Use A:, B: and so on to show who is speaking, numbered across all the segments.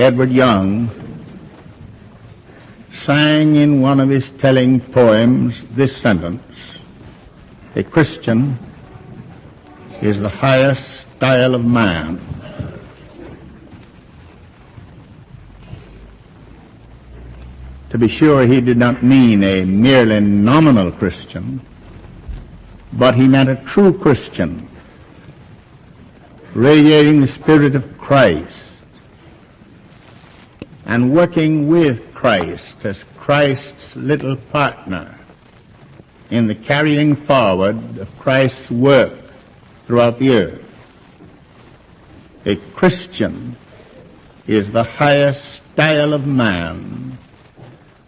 A: Edward Young sang in one of his telling poems this sentence: "A Christian is the highest style of man." To be sure, he did not mean a merely nominal Christian, but he meant a true Christian, radiating the Spirit of Christ and working with Christ as Christ's little partner in the carrying forward of Christ's work throughout the earth. A Christian is the highest style of man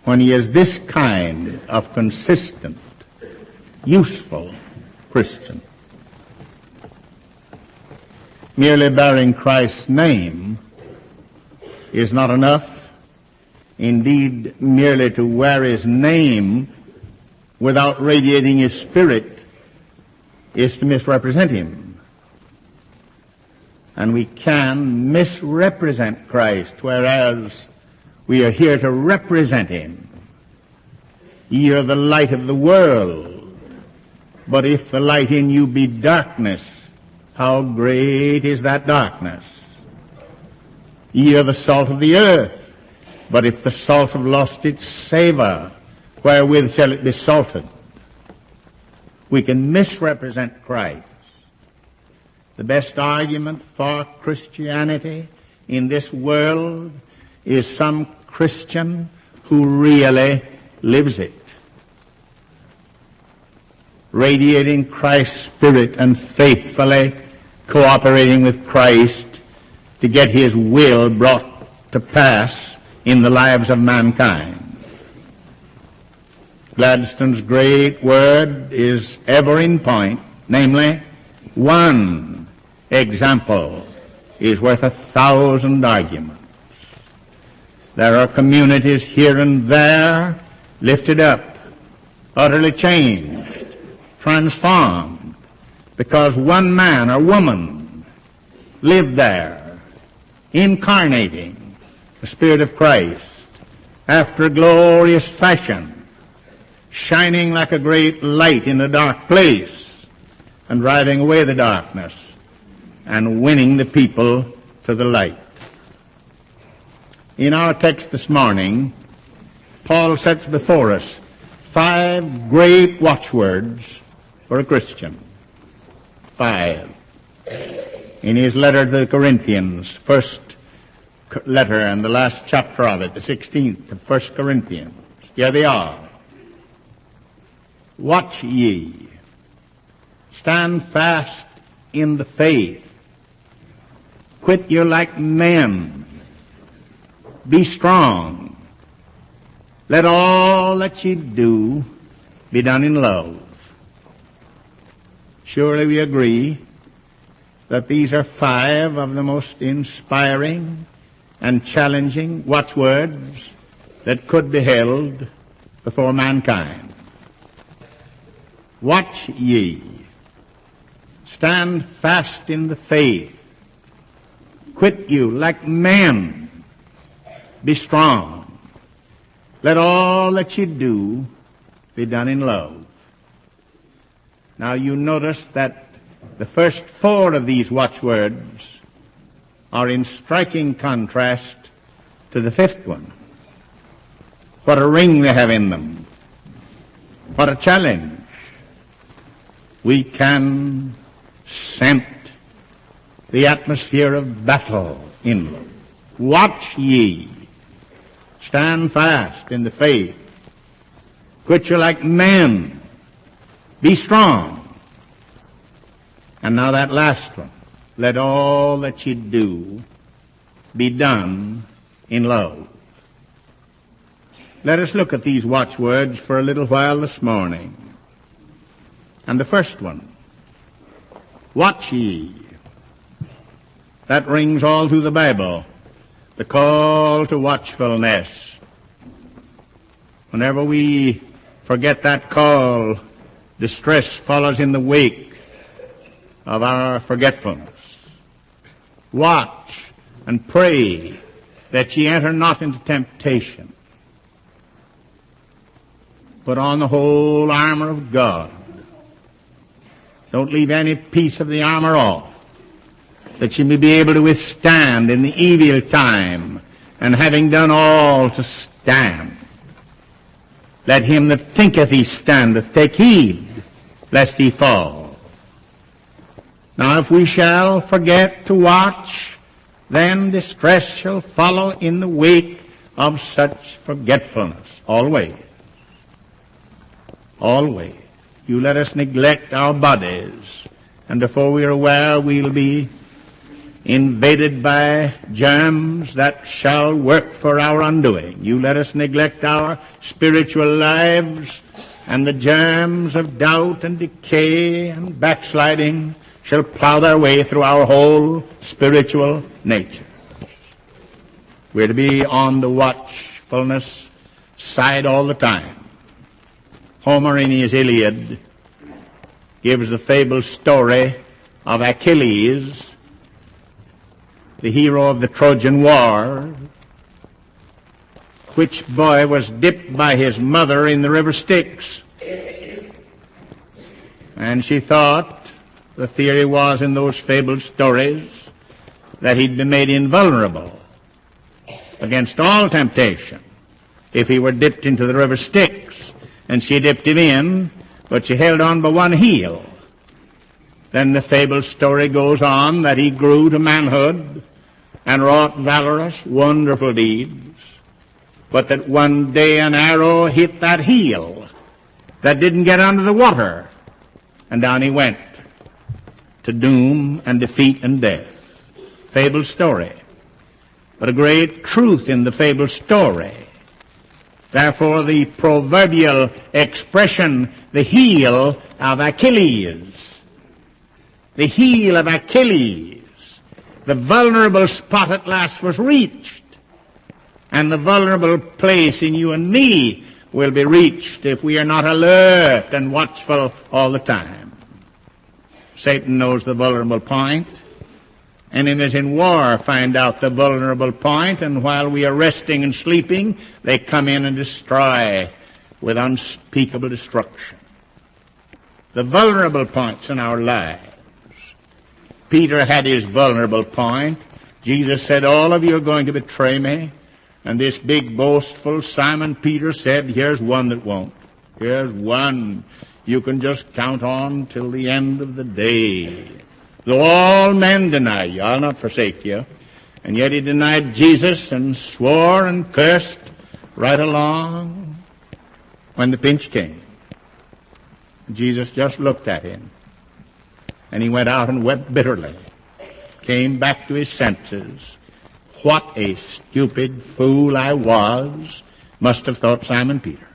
A: when he is this kind of consistent, useful Christian. Merely bearing Christ's name is not enough. Indeed, merely to wear his name without radiating his Spirit is to misrepresent him. And we can misrepresent Christ, whereas we are here to represent him. Ye are the light of the world, but if the light in you be darkness, how great is that darkness? Ye are the salt of the earth, but if the salt have lost its savor, wherewith shall it be salted? We can misrepresent Christ. The best argument for Christianity in this world is some Christian who really lives it, radiating Christ's Spirit and faithfully cooperating with Christ to get his will brought to pass in the lives of mankind. Gladstone's great word is ever in point, namely, one example is worth 1,000 arguments. There are communities here and there lifted up, utterly changed, transformed, because one man or woman lived there, incarnating the Spirit of Christ after a glorious fashion, shining like a great light in a dark place and driving away the darkness and winning the people to the light. In our text this morning, Paul sets before us 5 great watchwords for a Christian. 5. In his letter to the Corinthians, first letter and the last chapter of it, the 16th of 1 Corinthians. Here they are. Watch ye, stand fast in the faith, quit you like men, be strong, let all that ye do be done in love. Surely we agree that these are 5 of the most inspiring and challenging watchwords that could be held before mankind. Watch ye, stand fast in the faith, quit you like men, be strong, let all that ye do be done in love. Now you notice that the first 4 of these watchwords are in striking contrast to the 5th one. What a ring they have in them. What a challenge. We can scent the atmosphere of battle in them. Watch ye, stand fast in the faith, quit you like men, be strong. And now that last one, let all that ye do be done in love. Let us look at these watchwords for a little while this morning. And the first one, watch ye. That rings all through the Bible, the call to watchfulness. Whenever we forget that call, distress follows in the wake of our forgetfulness. Watch and pray that ye enter not into temptation. Put on the whole armor of God. Don't leave any piece of the armor off, that ye may be able to withstand in the evil time, and having done all to stand. Let him that thinketh he standeth take heed, lest he fall. Now if we shall forget to watch, then distress shall follow in the wake of such forgetfulness. Always. Always. You let us neglect our bodies, and before we are aware, we'll be invaded by germs that shall work for our undoing. You let us neglect our spiritual lives, and the germs of doubt and decay and backsliding shall plow their way through our whole spiritual nature. We're to be on the watchfulness side all the time. Homer in his Iliad gives the fabled story of Achilles, the hero of the Trojan War, which boy was dipped by his mother in the river Styx. And she thought, the theory was in those fabled stories, that he'd be made invulnerable against all temptation if he were dipped into the river Styx. And she dipped him in, but she held on by one heel. Then the fabled story goes on that he grew to manhood and wrought valorous, wonderful deeds, but that one day an arrow hit that heel that didn't get under the water, and down he went to doom and defeat and death. Fabled story, but a great truth in the fabled story. Therefore the proverbial expression, the heel of Achilles, the heel of Achilles, the vulnerable spot at last was reached, and the vulnerable place in you and me will be reached if we are not alert and watchful all the time. Satan knows the vulnerable point. Enemies in war find out the vulnerable point, and while we are resting and sleeping, they come in and destroy with unspeakable destruction. The vulnerable points in our lives. Peter had his vulnerable point. Jesus said, all of you are going to betray me. And this big boastful Simon Peter said, here's one that won't. Here's one you can just count on till the end of the day. Though all men deny you, I'll not forsake you. And yet he denied Jesus and swore and cursed right along when the pinch came. Jesus just looked at him. And he went out and wept bitterly. Came back to his senses. What a stupid fool I was, must have thought Simon Peter.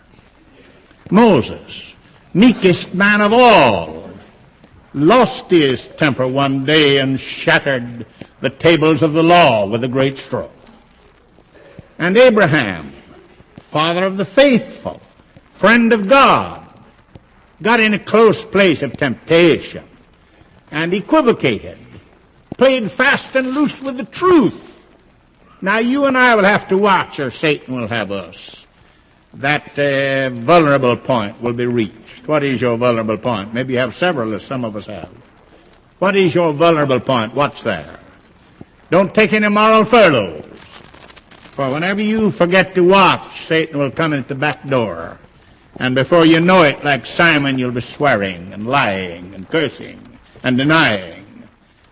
A: Moses, meekest man of all, lost his temper one day and shattered the tables of the law with a great stroke. And Abraham, father of the faithful, friend of God, got in a close place of temptation and equivocated, played fast and loose with the truth. Now you and I will have to watch, or Satan will have us. That vulnerable point will be reached. What is your vulnerable point? Maybe you have several, as some of us have. What is your vulnerable point? What's there? Don't take any moral furloughs. For whenever you forget to watch, Satan will come in at the back door. And before you know it, like Simon, you'll be swearing and lying and cursing and denying.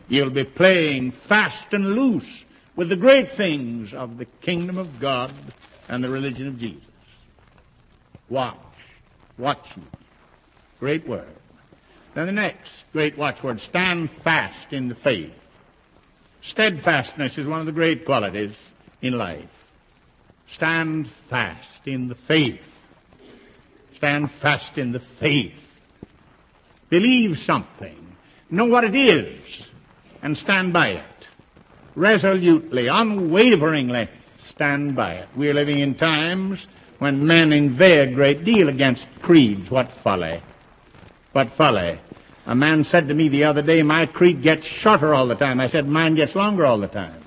A: You'll be playing fast and loose with the great things of the kingdom of God and the religion of Jesus. Watch. Watch me. Great word. Then the next great watchword, stand fast in the faith. Steadfastness is one of the great qualities in life. Stand fast in the faith. Stand fast in the faith. Believe something. Know what it is, and stand by it. Resolutely, unwaveringly stand by it. We are living in times when men inveigh a great deal against creeds. What folly. What folly. A man said to me the other day, my creed gets shorter all the time. I said, mine gets longer all the time.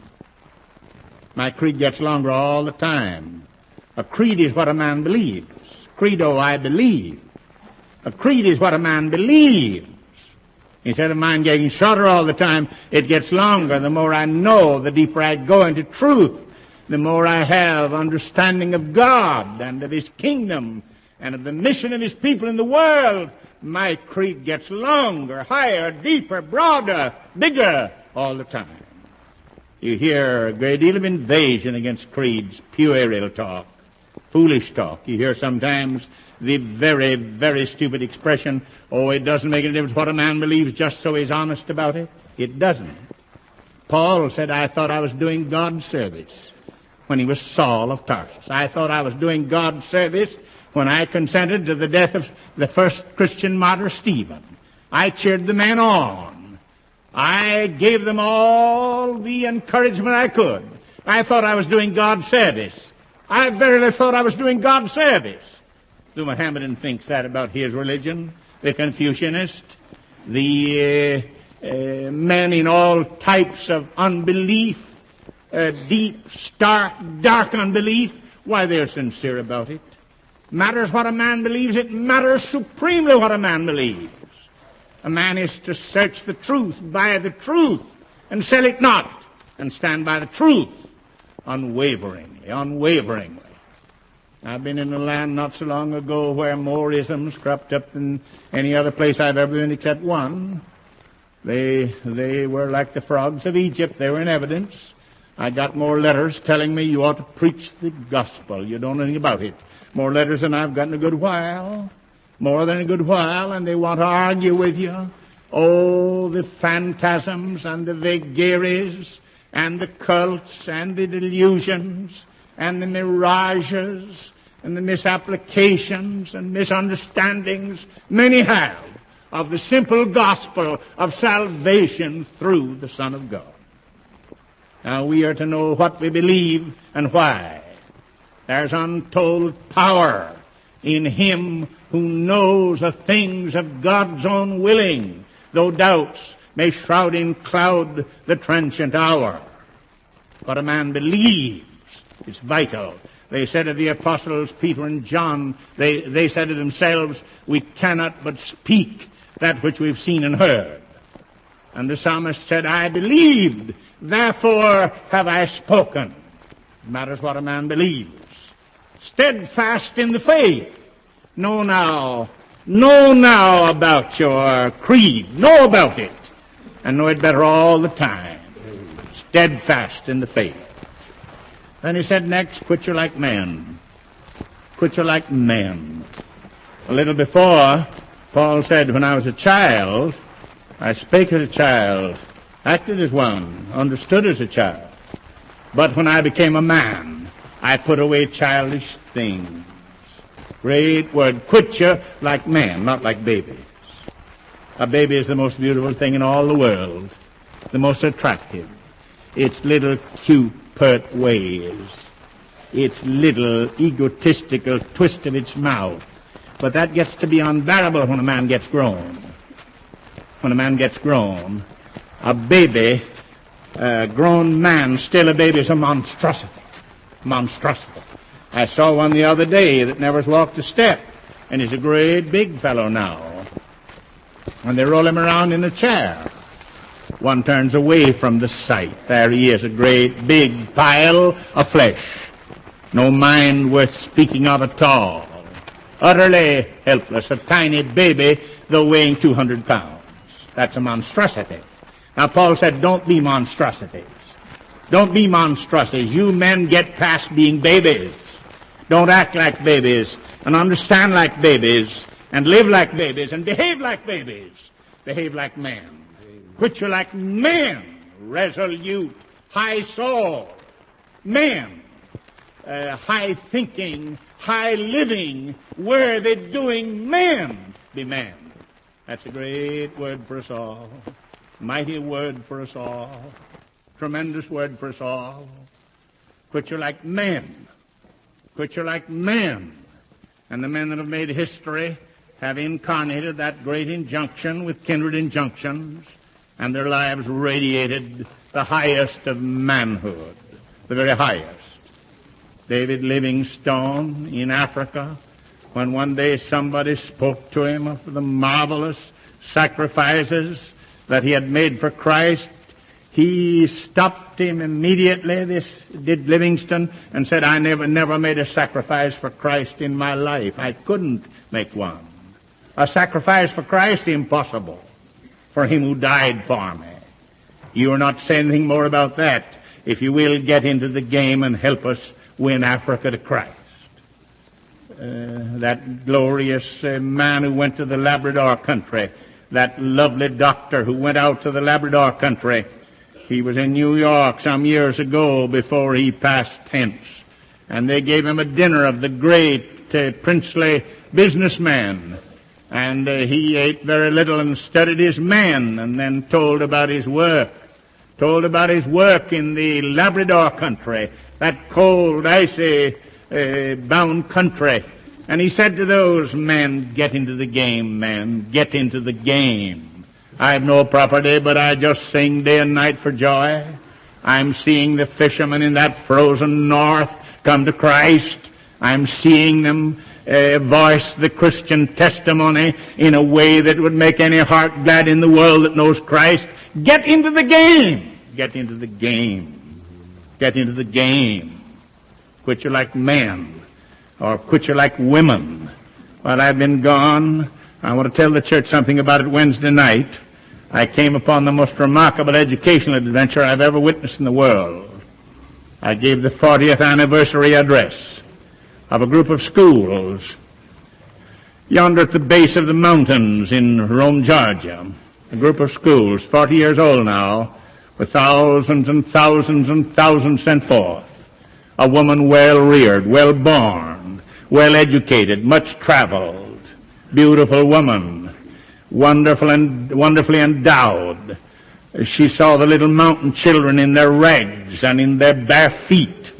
A: My creed gets longer all the time. A creed is what a man believes. Credo, I believe. A creed is what a man believes. Instead of mine getting shorter all the time, it gets longer. The more I know, the deeper I go into truth, the more I have understanding of God and of His kingdom and of the mission of His people in the world. My creed gets longer, higher, deeper, broader, bigger all the time. You hear a great deal of invasion against creeds, puerile talk, foolish talk. You hear sometimes the very, very stupid expression, oh, it doesn't make any difference what a man believes just so he's honest about it. It doesn't. Paul said, I thought I was doing God's service when he was Saul of Tarsus. I thought I was doing God's service when I consented to the death of the first Christian martyr, Stephen. I cheered the men on. I gave them all the encouragement I could. I thought I was doing God's service. I verily thought I was doing God's service. The Mohammedan thinks that about his religion, the Confucianist, the men in all types of unbelief, deep, stark, dark unbelief. Why, they're sincere about it. Matters what a man believes, it matters supremely what a man believes. A man is to search the truth, buy the truth, and sell it not, and stand by the truth unwaveringly, unwaveringly. I've been in a land not so long ago where more isms cropped up than any other place I've ever been except one. They were like the frogs of Egypt. They were in evidence. I got more letters telling me you ought to preach the gospel. You don't know anything about it. More letters than I've gotten a good while. More than a good while, and they want to argue with you. Oh, the phantasms and the vagaries and the cults and the delusions and the mirages and the misapplications and misunderstandings many have of the simple gospel of salvation through the Son of God. Now we are to know what we believe and why. There's untold power in him who knows the things of God's own willing, though doubts may shroud in cloud the transient hour. What a man believes is vital. They said of the apostles Peter and John, they said of themselves, we cannot but speak that which we've seen and heard. And the psalmist said, I believed, therefore have I spoken. It matters what a man believes. Steadfast in the faith. Know now about your creed. Know about it. And know it better all the time. Steadfast in the faith. Then he said next, quit you like men. Quit you like men. A little before, Paul said, when I was a child, I spake as a child, acted as one, understood as a child. But when I became a man, I put away childish things. Great word. Quit you like men, not like babies. A baby is the most beautiful thing in all the world, the most attractive. Its little cute, pert ways, its little egotistical twist of its mouth. But that gets to be unbearable when a man gets grown. When a man gets grown, a baby, a grown man, still a baby, is a monstrosity. Monstrosity. I saw one the other day that never walked a step, and he's a great big fellow now. And they roll him around in a chair. One turns away from the sight. There he is, a great big pile of flesh. No mind worth speaking of at all. Utterly helpless, a tiny baby, though weighing 200 pounds. That's a monstrosity. Now Paul said, don't be monstrosities. Don't be monstrosities. You men get past being babies. Don't act like babies and understand like babies and live like babies and behave like babies. Behave like men. Quit you like men, resolute, high soul, men, high thinking, high living, worthy doing men, be men. That's a great word for us all, mighty word for us all, tremendous word for us all. Quit you like men. Quit you like men. And the men that have made history have incarnated that great injunction with kindred injunctions, and their lives radiated the highest of manhood. the very highest. David Livingstone in Africa, when one day somebody spoke to him of the marvelous sacrifices that he had made for Christ, he stopped him immediately, this did Livingstone, and said, I never made a sacrifice for Christ in my life. I couldn't make one. A sacrifice for Christ, impossible, for him who died for me. You are not saying anything more about that. If you will, get into the game and help us win Africa to Christ. That glorious man who went to the Labrador country, that lovely doctor who went out to the Labrador country, he was in New York some years ago before he passed hence, and they gave him a dinner of the great princely businessman, and he ate very little and studied his men, and then told about his work in the Labrador country, that cold, icy, bound country. And he said to those men, get into the game, man, get into the game. I have no property, but I just sing day and night for joy. I'm seeing the fishermen in that frozen north come to Christ. I'm seeing them voice the Christian testimony in a way that would make any heart glad in the world that knows Christ. Get into the game. Get into the game. Get into the game. Quit you like men, or quit you like women. While I've been gone, I want to tell the church something about it Wednesday night. I came upon the most remarkable educational adventure I've ever witnessed in the world. I gave the 40th anniversary address of a group of schools yonder at the base of the mountains in Rome, Georgia. A group of schools, 40 years old now, with thousands and thousands and thousands sent forth. A woman well-reared, well-born, well-educated, much traveled, beautiful woman, wonderfully endowed. She saw the little mountain children in their rags and in their bare feet,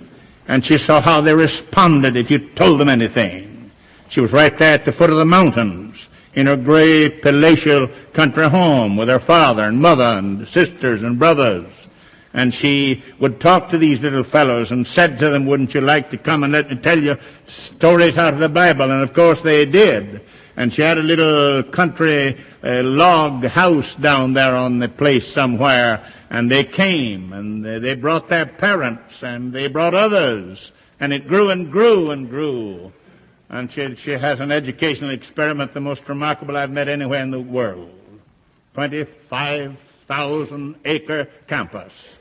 A: and she saw how they responded if you told them anything. She was right there at the foot of the mountains in her great palatial country home with her father and mother and sisters and brothers. And she would talk to these little fellows and said to them, wouldn't you like to come and let me tell you stories out of the Bible? And of course they did. And she had a little country log house down there on the place somewhere, and they came, and they brought their parents, and they brought others, and it grew and grew and grew. And she has an educational experiment the most remarkable I've met anywhere in the world. 25,000-acre campus.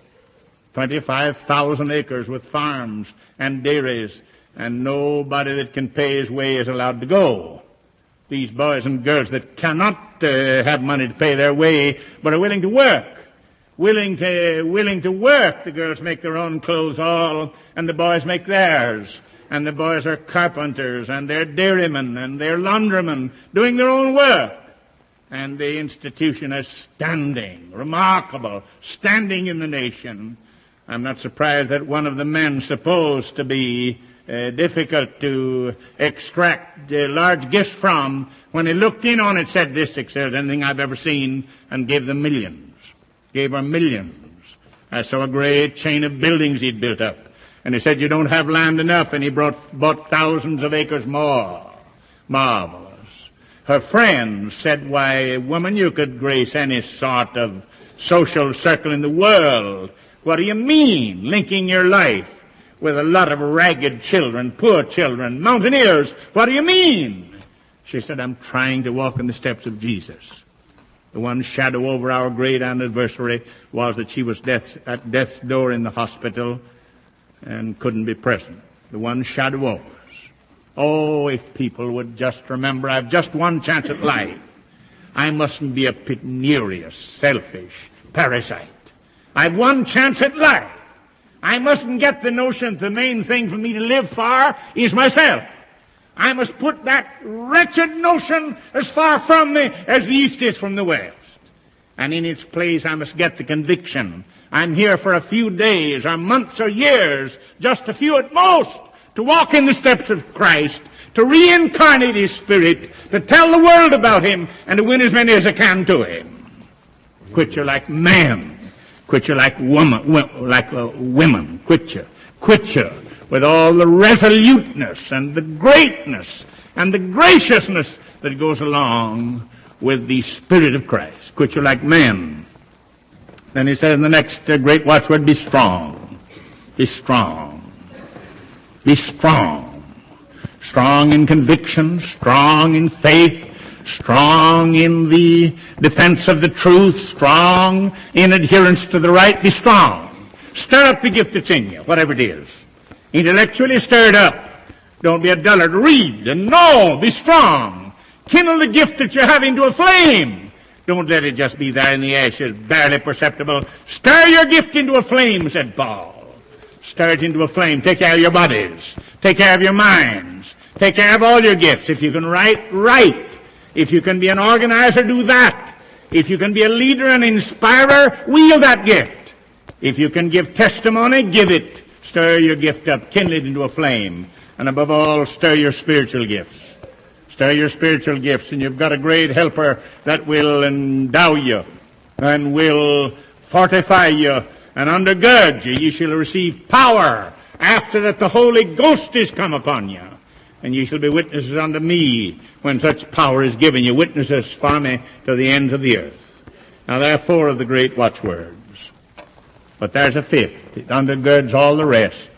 A: 25,000 acres with farms and dairies, and nobody that can pay his way is allowed to go. These boys and girls that cannot have money to pay their way, but are willing to work. Willing to work. The girls make their own clothes all, and the boys make theirs. And the boys are carpenters, and they're dairymen, and they're laundrymen, doing their own work. And the institution is standing, remarkable, standing in the nation. I'm not surprised that one of the men supposed to be difficult to extract large gifts from, when he looked in on it, said, this exceeds anything I've ever seen, and gave them millions. Gave her millions. I saw a great chain of buildings he'd built up. And he said, you don't have land enough, and he bought thousands of acres more. Marvelous. Her friends said, why, woman, you could grace any sort of social circle in the world. What do you mean, linking your life with a lot of ragged children, poor children, mountaineers? What do you mean? She said, I'm trying to walk in the steps of Jesus. The one shadow over our great anniversary was that she was at death's door in the hospital and couldn't be present. The one shadow over us. Oh, if people would just remember, I've just one chance at life. I mustn't be a penurious, selfish parasite. I've one chance at life. I mustn't get the notion that the main thing for me to live for is myself. I must put that wretched notion as far from me as the east is from the west. And in its place I must get the conviction I'm here for a few days or months or years, just a few at most, to walk in the steps of Christ, to reincarnate His Spirit, to tell the world about Him, and to win as many as I can to Him. Quit you like men. Quit you like women. Quit you. quit you with all the resoluteness and the greatness and the graciousness that goes along with the Spirit of Christ. Quit you like men. Then he says in the next great watchword, be strong. Be strong. Be strong. Strong in conviction, strong in faith, strong in the defense of the truth, strong in adherence to the right. Be strong. Stir up the gift that's in you, whatever it is. Intellectually stir it up. Don't be a dullard. Read and know. Be strong. Kindle the gift that you have into a flame. Don't let it just be there in the ashes, barely perceptible. Stir your gift into a flame, said Paul. Stir it into a flame. Take care of your bodies. Take care of your minds. Take care of all your gifts. If you can write, write. If you can be an organizer, do that. If you can be a leader and inspirer, wield that gift. If you can give testimony, give it. Stir your gift up. Kindle it into a flame. And above all, stir your spiritual gifts. Stir your spiritual gifts, and you've got a great helper that will endow you and will fortify you and undergird you. You shall receive power after that the Holy Ghost is come upon you. And ye shall be witnesses unto me when such power is given you, witnesses for me to the ends of the earth. Now there are 4 of the great watchwords. But there's a 5th. It undergirds all the rest.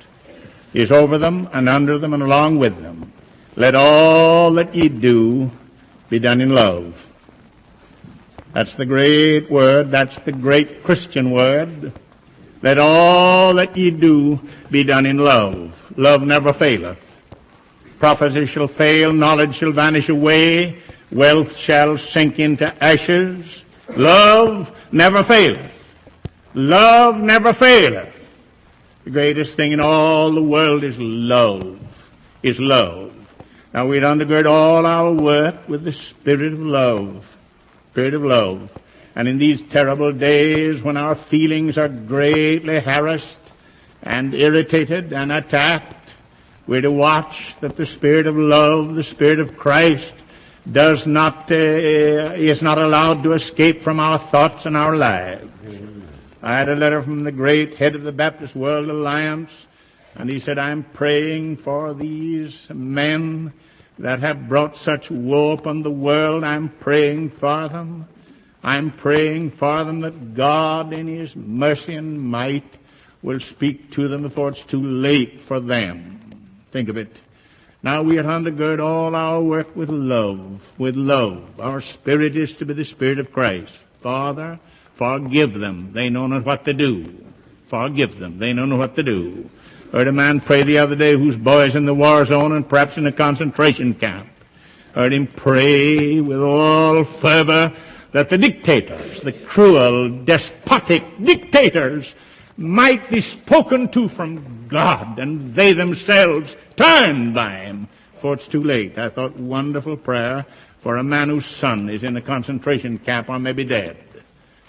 A: Is over them and under them and along with them. Let all that ye do be done in love. That's the great word. That's the great Christian word. Let all that ye do be done in love. Love never faileth. Prophecy shall fail, knowledge shall vanish away, wealth shall sink into ashes. Love never faileth. Love never faileth. The greatest thing in all the world is love. Is love. Now we'd undergird all our work with the spirit of love. Spirit of love. And in these terrible days when our feelings are greatly harassed and irritated and attacked, we're to watch that the spirit of love, the spirit of Christ, is not allowed to escape from our thoughts and our lives. I had a letter from the great head of the Baptist World Alliance, and he said, I'm praying for these men that have brought such woe upon the world. I'm praying for them. I'm praying for them that God in His mercy and might will speak to them before it's too late for them. Think of it. Now we are to undergird all our work with love, with love. Our spirit is to be the Spirit of Christ. Father, forgive them. They know not what to do. Forgive them. They know not what to do. Heard a man pray the other day whose boy's in the war zone and perhaps in a concentration camp. Heard him pray with all fervor that the dictators, the cruel, despotic dictators, might be spoken to from God, and they themselves turned by Him, for it's too late. I thought, wonderful prayer for a man whose son is in a concentration camp or maybe dead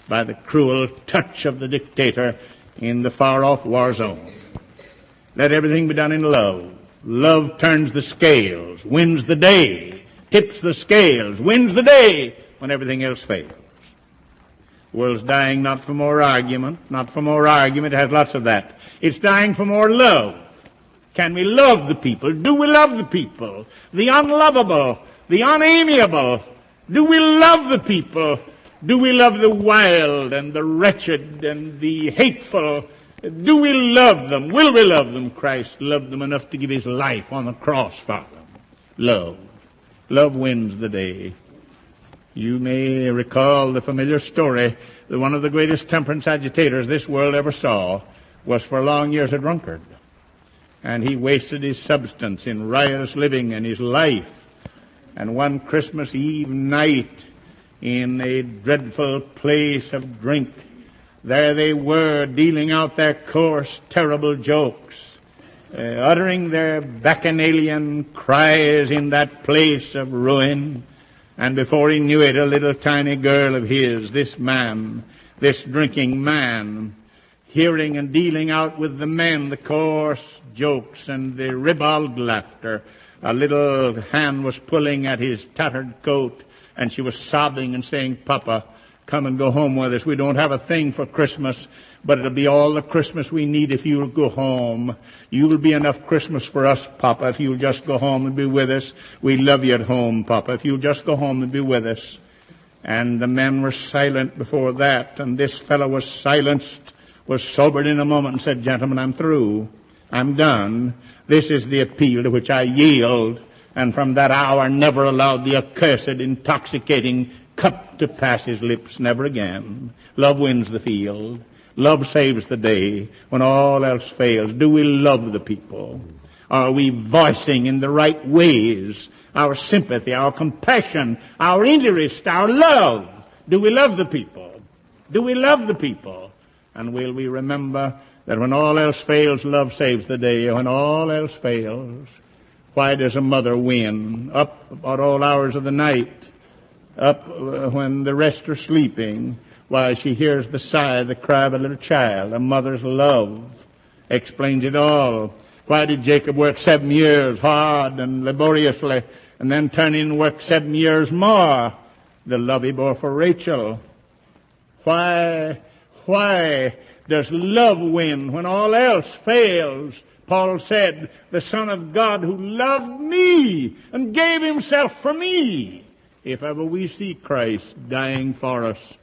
A: by the cruel touch of the dictator in the far-off war zone. Let everything be done in love. Love turns the scales, wins the day, tips the scales, wins the day when everything else fails. The world's dying not for more argument, not for more argument. It has lots of that. It's dying for more love. Can we love the people? Do we love the people? The unlovable, the unamiable. Do we love the people? Do we love the wild and the wretched and the hateful? Do we love them? Will we love them? Christ loved them enough to give His life on the cross for them. Love. Love wins the day. You may recall the familiar story that one of the greatest temperance agitators this world ever saw was for long years a drunkard. And he wasted his substance in riotous living and his life. And one Christmas Eve night, in a dreadful place of drink, there they were dealing out their coarse, terrible jokes, uttering their bacchanalian cries in that place of ruin. And before he knew it, a little tiny girl of his, this man, this drinking man, hearing and dealing out with the men the coarse jokes and the ribald laughter, a little hand was pulling at his tattered coat, and she was sobbing and saying, Papa, come and go home with us. We don't have a thing for Christmas. But it'll be all the Christmas we need if you'll go home. You'll be enough Christmas for us, Papa, if you'll just go home and be with us. We love you at home, Papa, if you'll just go home and be with us. And the men were silent before that, and this fellow was silenced, was sobered in a moment and said, "Gentlemen, I'm through. I'm done. This is the appeal to which I yield." And from that hour never allowed the accursed, intoxicating cup to pass his lips, never again. Love wins the field. Love saves the day when all else fails. Do we love the people? Are we voicing in the right ways our sympathy, our compassion, our interest, our love? Do we love the people? Do we love the people? And will we remember that when all else fails, love saves the day? When all else fails, why does a mother win? Up about all hours of the night, up when the rest are sleeping, while she hears the sigh, the cry of a little child. A mother's love explains it all. Why did Jacob work 7 years hard and laboriously, and then turn in and work 7 years more? The love he bore for Rachel. Why does love win when all else fails? Paul said, "The Son of God who loved me and gave himself for me." If ever we see Christ dying for us,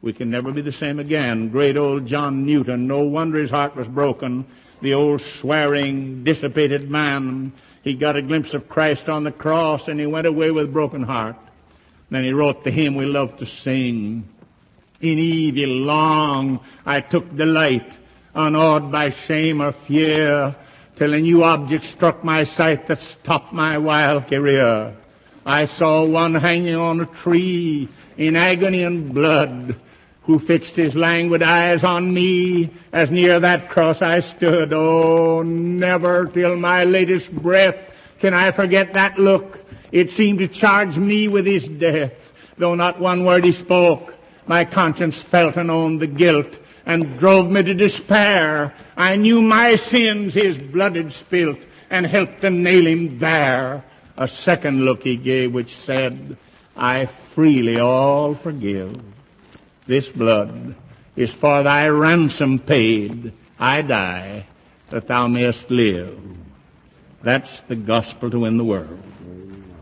A: we can never be the same again. Great old John Newton, no wonder his heart was broken. The old swearing, dissipated man, he got a glimpse of Christ on the cross and he went away with a broken heart. Then he wrote the hymn we love to sing. "In evil long I took delight, unawed by shame or fear, till a new object struck my sight that stopped my wild career. I saw one hanging on a tree in agony and blood, who fixed his languid eyes on me as near that cross I stood. Oh, never till my latest breath can I forget that look. It seemed to charge me with his death. Though not one word he spoke, my conscience felt and owned the guilt, and drove me to despair. I knew my sins his blood had spilt, and helped to nail him there. A second look he gave, which said, I freely all forgive. This blood is for thy ransom paid. I die that thou mayest live. That's the gospel to win the world.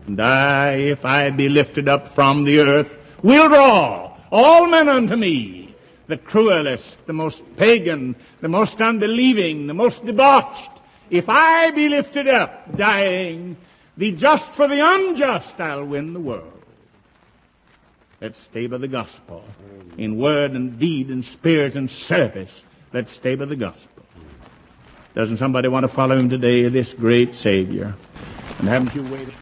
A: And I, if I be lifted up from the earth, will draw all men unto me. The cruelest, the most pagan, the most unbelieving, the most debauched. If I be lifted up, dying, the just for the unjust, I'll win the world. Let's stay by the gospel. In word and deed and spirit and service, let's stay by the gospel. Doesn't somebody want to follow him today, this great Savior? And haven't you waited?